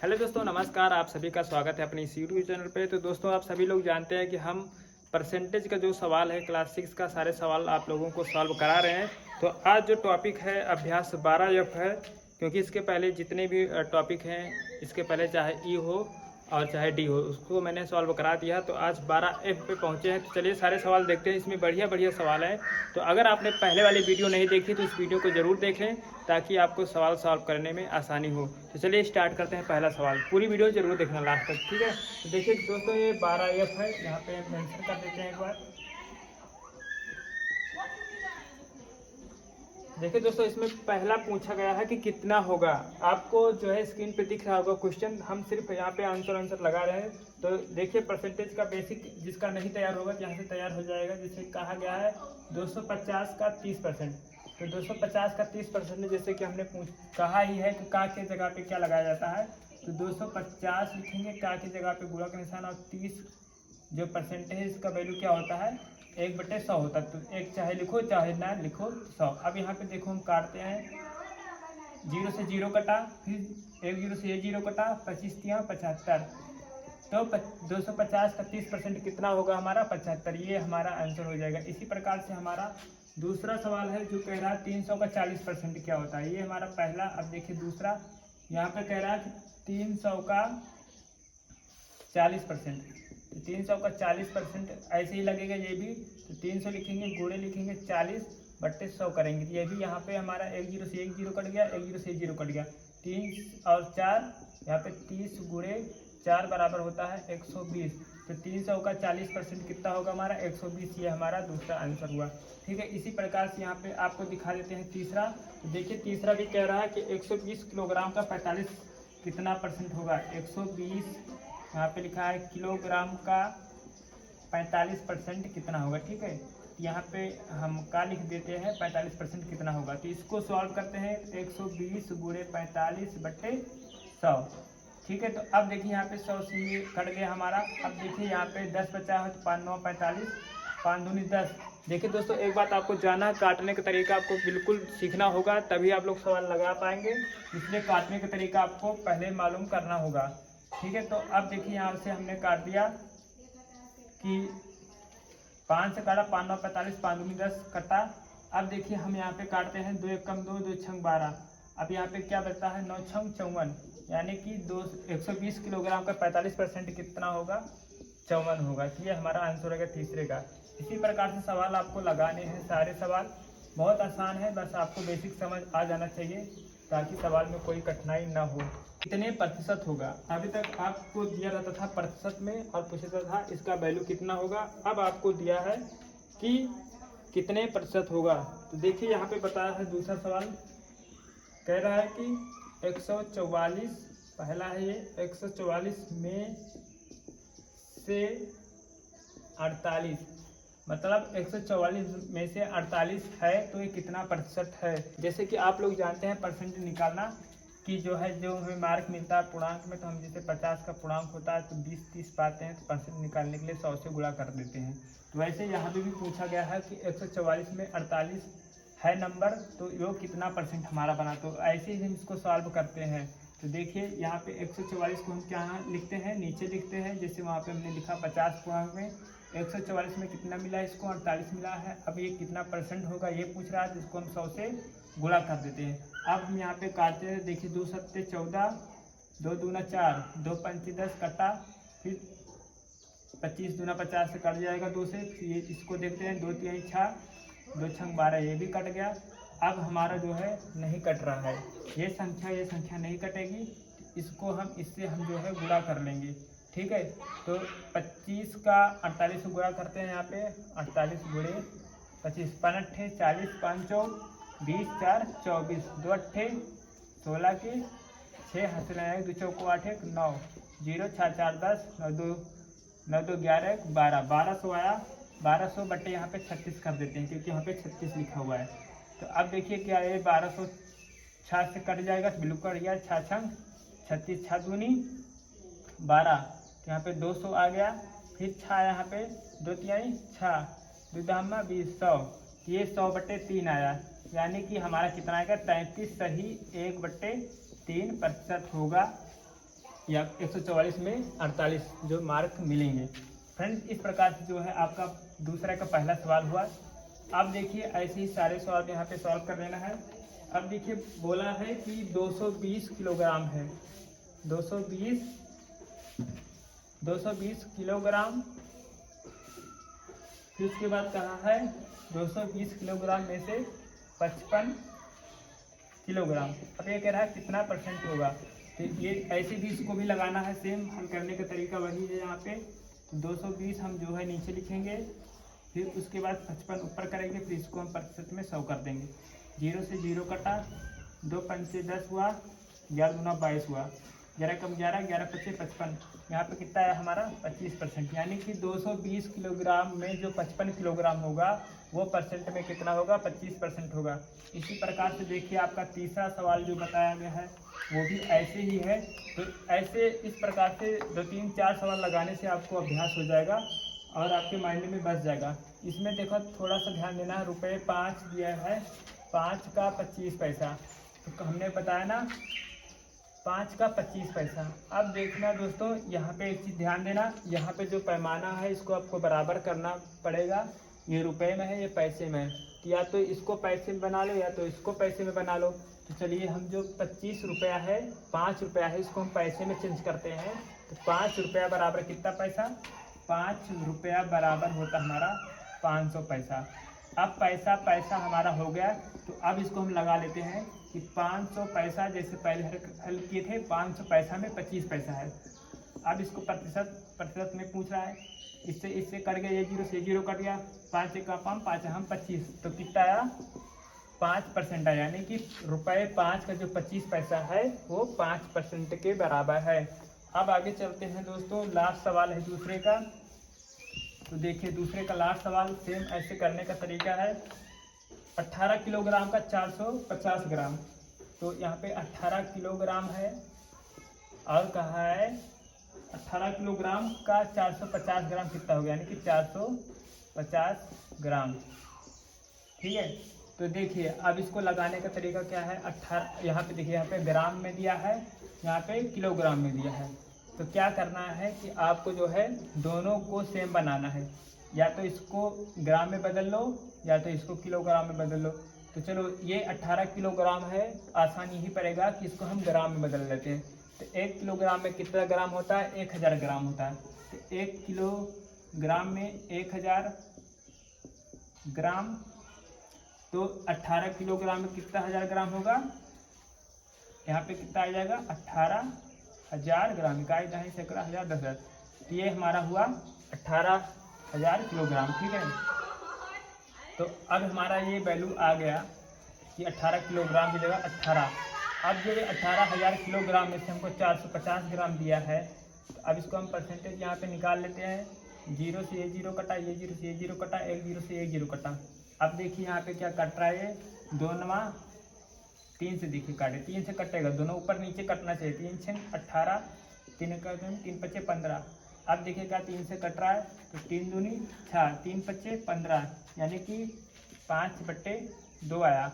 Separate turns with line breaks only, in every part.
Hello दोस्तों, नमस्कार। आप सभी का स्वागत है अपनी इस यूट्यूब चैनल पे। तो दोस्तों, आप सभी लोग जानते हैं कि हम परसेंटेज का जो सवाल है क्लास 6 का सारे सवाल आप लोगों को सॉल्व करा रहे हैं। तो आज जो टॉपिक है अभ्यास 12F है, क्योंकि इसके पहले जितने भी टॉपिक हैं, इसके पहले चाहे ई हो और चाहे डी हो, उसको मैंने सॉल्व करा दिया। तो आज 12F पे पहुँचे हैं। तो चलिए सारे सवाल देखते हैं। इसमें बढ़िया बढ़िया सवाल हैं। तो अगर आपने पहले वाली वीडियो नहीं देखी तो इस वीडियो को ज़रूर देख लें, ताकि आपको सवाल सॉल्व करने में आसानी हो। तो चलिए स्टार्ट करते हैं। पहला सवाल, पूरी वीडियो जरूर देखना लास्ट तक, ठीक है। तो देखिए दोस्तों, ये 12F है, यहाँ पे मेंशन कर देते हैं एक बार। देखिए दोस्तों, इसमें पहला पूछा गया है कि कितना होगा। आपको जो है स्क्रीन पे दिख रहा होगा क्वेश्चन, हम सिर्फ यहाँ पे आंसर लगा रहे हैं। तो देखिए परसेंटेज का बेसिक जिसका नहीं तैयार होगा यहाँ से तैयार हो जाएगा। जैसे कहा गया है 250 का 30%। तो 250 का 30% जैसे कि हमने कहा ही है कि का के जगह पे क्या लगाया जाता है। तो 250 लिखेंगे, का की जगह पे गुणा का निशान, और 30 जो परसेंटेज इसका वैल्यू क्या होता है 1/100 होता है। तो एक चाहे लिखो चाहे ना लिखो 100। अब यहाँ पे देखो हम काटते हैं, 0 से 0 कटा, फिर 1 0 से ये 0 कटा, 25 तिया 75। तो 250 का 30% कितना होगा हमारा 75। ये हमारा आंसर हो जाएगा। इसी प्रकार से हमारा दूसरा सवाल है जो कह रहा है 300 का 40% क्या होता है। ये हमारा पहला। अब देखिए दूसरा, यहाँ पे कह रहा है 300 का 40%। तो 300 का 40% ऐसे ही लगेगा ये भी। तो 300 लिखेंगे, गुणे लिखेंगे 40/100 करेंगे। ये भी यहाँ पे हमारा 1 0 से 1 0 कट गया, 1 0 से 1 0 कट गया। 3 और 4 यहाँ पे 30 गुणे 4 बराबर होता है 120। तो 300 का 40% कितना होगा हमारा 120। ये हमारा दूसरा आंसर हुआ, ठीक है। इसी प्रकार से यहाँ पे आपको दिखा देते हैं तीसरा। तो देखिए तीसरा भी कह रहा है कि 120 किलोग्राम का 45 कितना परसेंट होगा। 120 यहाँ पे लिखा है किलोग्राम का 45% कितना होगा, ठीक है। यहाँ पे हम का लिख देते हैं 45% कितना होगा। तो इसको सॉल्व करते हैं, 120 गुणे 45/100, ठीक है। तो अब देखिए यहाँ पे 100 से ये कट गया हमारा। अब देखिए यहाँ पे 10 बचा है, तो 5 9 45, 5 दूनी 10। देखिए दोस्तों, एक बात आपको जाना, काटने का तरीका आपको बिल्कुल सीखना होगा, तभी आप लोग सवाल लगा पाएंगे। इसलिए काटने का तरीका आपको पहले मालूम करना होगा, ठीक है। तो अब देखिए यहाँ से हमने काट दिया कि 5 से काटा, 5 9 45, 5 दूनी 10 कटा। अब देखिए हम यहाँ पे काटते हैं, 2 1 2, 2 6 12। अब यहाँ पे क्या बचता है 9 6 54, यानी कि 120 किलोग्राम का 45% कितना होगा 54 होगा। तो ये हमारा आंसर होगा तीसरे का। इसी प्रकार से सवाल आपको लगाने हैं। सारे सवाल बहुत आसान है, बस आपको बेसिक समझ आ जाना चाहिए, ताकि सवाल में कोई कठिनाई ना हो। कितने प्रतिशत होगा, अभी तक आपको दिया जाता था प्रतिशत में और पूछा था इसका वैल्यू कितना होगा। अब आपको दिया है कि कितने प्रतिशत होगा। तो देखिए यहाँ पे बताया है दूसरा सवाल, कह रहा है कि 144, पहला है ये 144 में से 48, मतलब 144 में से 48 है, तो ये कितना प्रतिशत है। जैसे कि आप लोग जानते हैं परसेंट निकालना कि जो है, जो हमें मार्क मिलता है पूर्णांक में, तो हम जैसे 50 का पूर्णांक होता है तो 20 30 पाते हैं, तो परसेंट निकालने के लिए 100 से गुणा कर देते हैं। तो वैसे यहाँ पे भी पूछा गया है कि 144 में 48 है नंबर, तो वो कितना परसेंट हमारा बना। तो ऐसे ही हम इसको सॉल्व करते हैं। तो देखिए यहाँ पे 144 को हम क्या लिखते हैं, नीचे लिखते हैं। जैसे वहाँ पे हमने लिखा 50 पूर्णांक में 144 में कितना मिला, इसको 48 मिला है। अब ये कितना परसेंट होगा ये पूछ रहा है, जिसको हम 100 से गुणा कर देते हैं। अब हम यहाँ पे काटते हैं, देखिए 2 7 14, 2 दूना 4, 2 5 10 कटा, फिर 25 दूना 50 से कट जाएगा 2 से। फिर ये इसको देखते हैं, 2 3 6, 2 6 12, ये भी कट गया। अब हमारा जो है नहीं कट रहा है, ये संख्या नहीं कटेगी। इसको हम इससे हम जो है गुणा कर लेंगे, ठीक है। तो 25 का 48 से गुणा करते हैं। यहाँ पे 48 गुणे 25, 5 8 40, 5 4 20 4 24, 2 8 16 के 6 हाथ लगाए, 2 चौको 8 1 9, 0 6 4 10, 9 2 11 12, 1200 आया। 1200 बटे यहाँ पे 36 कर देते हैं, क्योंकि यहाँ पे 36 लिखा हुआ है। तो अब देखिए क्या है, 1200 6 से कट जाएगा, बिल्कुल कट गया। 6 छंग 36, 6 दूनी 12, तो यहाँ पे 200 आ गया। फिर 6 यहाँ पे 2 तिहाई 6, 2 दामा 20, 100, ये 100/3 आया, यानी कि हमारा कितना आएगा 33 सही 1/3% होगा या 144 में 48 जो मार्क मिलेंगे। फ्रेंड्स, इस प्रकार से जो है आपका दूसरा का पहला सवाल हुआ। अब देखिए ऐसे ही सारे सवाल यहाँ पे सॉल्व कर लेना है। अब देखिए बोला है कि 220 किलोग्राम है, 220 किलोग्राम। फिर उसके बाद कहा है 220 किलोग्राम में से 55 किलोग्राम। अब ये कह रहा है कितना परसेंट होगा, तो ये ऐसे भी इसको भी लगाना है। सेम हल करने का तरीका वही है। यहाँ पे 220 हम जो है नीचे लिखेंगे, फिर उसके बाद 55 ऊपर करेंगे, फिर इसको हम प्रतिशत में 100 कर देंगे। 0 से 0 कटा, 2 पंचे 10 हुआ, 11 दूना 22 हुआ, 11 कम 11, 11 पच्चे 55। यहाँ पे कितना है हमारा 25%, यानी कि 220 किलोग्राम में जो 55 किलोग्राम होगा वो परसेंट में कितना होगा, 25% होगा। इसी प्रकार से देखिए आपका तीसरा सवाल जो बताया गया है वो भी ऐसे ही है। तो ऐसे इस प्रकार से 2-3-4 सवाल लगाने से आपको अभ्यास हो जाएगा और आपके माइंड में बस जाएगा। इसमें देखो थोड़ा सा ध्यान देना है, रुपये 5 दिया है, 5 का 25 पैसा, तो हमने बताया ना 5 का 25 पैसा। अब देखना दोस्तों, यहाँ पे एक चीज़ ध्यान देना, यहाँ पे जो पैमाना है इसको आपको बराबर करना पड़ेगा। ये रुपए में है, ये पैसे में है, तो या तो इसको पैसे में बना लो या तो इसको पैसे में बना लो। तो चलिए हम जो 25 रुपया है, 5 रुपया है, इसको हम पैसे में चेंज करते हैं। तो 5 रुपया बराबर कितना पैसा, 5 रुपया बराबर होता हमारा 500 पैसा। अब पैसा पैसा हमारा हो गया, तो अब इसको हम लगा लेते हैं कि 500 पैसा, जैसे पहले हल किए थे 500 पैसा में 25 पैसा है। अब इसको प्रतिशत में पूछ रहा है, इससे कट गया, ये 0 से 0 कट गया, 5 का 5, 5 हम 25, तो कितना आया 5% आया, यानी कि रुपये 5 का जो 25 पैसा है वो 5% के बराबर है। अब आगे चलते हैं दोस्तों, लास्ट सवाल है दूसरे का। तो देखिए दूसरे का लास्ट सवाल सेम ऐसे करने का तरीका है। 18 किलोग्राम का 450 ग्राम, तो यहाँ पे 18 किलोग्राम है और कहा है 18 किलोग्राम का 450 ग्राम कितना हो गया, यानी कि 450 ग्राम। ठीक है, तो देखिए अब इसको लगाने का तरीका क्या है। 18 यहाँ पे देखिए, यहाँ पे ग्राम में दिया है, यहाँ पे किलोग्राम में दिया है। तो क्या करना है कि आपको जो है दोनों को सेम बनाना है, या तो इसको ग्राम में बदल लो या तो इसको किलोग्राम में बदल लो। तो चलो ये 18 किलोग्राम है, आसानी ही पड़ेगा कि इसको हम ग्राम में बदल लेते हैं। तो 1 किलोग्राम में कितना ग्राम होता है, 1000 ग्राम होता है। तो 1 किलोग्राम में 1000 ग्राम, तो 18 किलोग्राम में कितना 1000 ग्राम होगा, यहाँ पे कितना आ जाएगा 18,000 ग्राम, इकाई दहाई सैकड़ा हजार 10,000। तो ये हमारा हुआ 18,000 किलोग्राम। ठीक है, तो अब हमारा ये वैल्यू आ गया कि 18 किलोग्राम की जगह 18। अब जो 18,000 किलोग्राम में से हमको 450 ग्राम दिया है, तो अब इसको हम परसेंटेज यहाँ पे निकाल लेते हैं। 0 से ये 0 कटा, ये 0 से ये 0 कटा, 1 0 से 1 0 कटा। अब देखिए यहाँ पे क्या कट रहा है, 2 9 3 से देखिए काटे, 3 से कटेगा, दोनों ऊपर नीचे कटना चाहिए। 3 6 18, 3 का 3 पच्चे 15। अब देखिए क्या 3 से कट रहा है, तो 3 दूनी 6, 3 पच्चे 15, यानी कि 5/2 आया।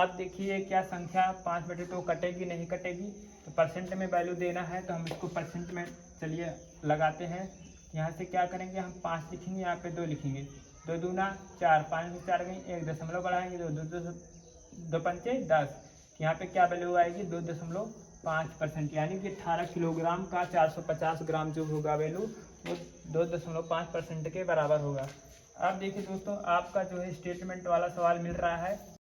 अब देखिए क्या संख्या 5/2 कटेगी नहीं कटेगी, तो परसेंट में वैल्यू देना है, तो हम इसको परसेंट में चलिए लगाते हैं। यहाँ से क्या करेंगे, हम 5 लिखेंगे, यहाँ पे 2 लिखेंगे, 2 दूना 4, 5 में 4 गई, 1 दशमलव बढ़ाएंगे, 2 पंचे 10, यहाँ पे क्या वैल्यू आएगी 2.5%, यानी कि 18 किलोग्राम का 450 ग्राम जो होगा वैल्यू वो 2.5% के बराबर होगा। अब देखिए दोस्तों, आपका जो है स्टेटमेंट वाला सवाल मिल रहा है।